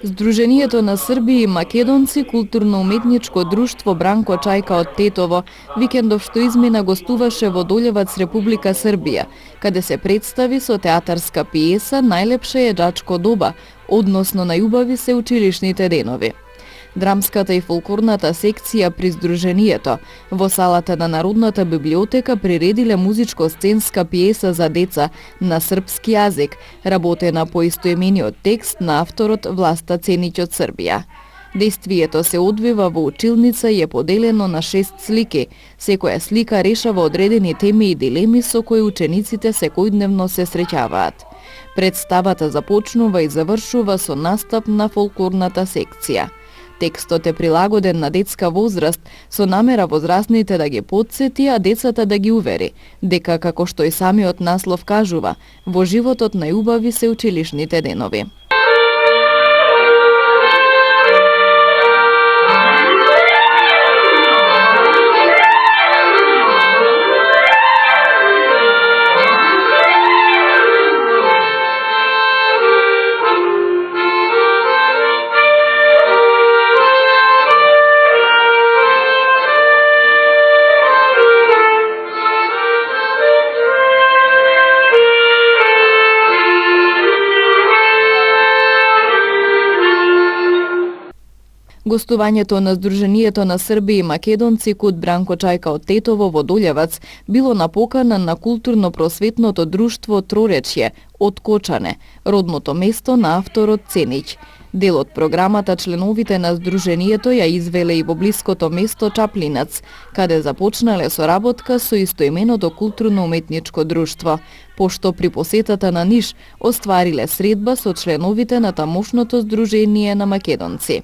Сдруженијето на Срби и македонци културно-уметничко друштво Бранко Чајка од Тетово викендов што измина гостуваше во Долјевац, Република Србија, каде се представи со театарска пиеса Најлепше е џачко доба, односно најубави се училишните денови. Драмската и фолклорната секција при Сдруженијето во салата на Народната библиотека приредиле музичко-сценска пиеса за деца на српски јазик, работена по истоимениот текст на авторот Власта Ценич од Србија. Действието се одвива во училница и е поделено на 6 слики. Секоја слика решава одредени теми и дилеми со кои учениците секојдневно се среќаваат. Представата започнува и завршува со настап на фолклорната секција. Текстот е прилагоден на детска возраст со намера возрастните да ги потсети, а децата да ги увери дека, како што и самиот наслов кажува, во животот најубави се училишните денови. Гостувањето на Сдруженијето на Срби и македонци код Бранко Чајка од Тетово во Долјевац било на покана на културно-просветното друштво Троречје од Кочане, родното место на авторот Ценич. Дел од програмата членовите на Сдруженијето ја извеле и во блиското место Чаплинац, каде започнале соработка со истоименото културно-уметничко друштво, пошто при посетата на Ниш оствариле средба со членовите на тамошното Сдружение на македонци.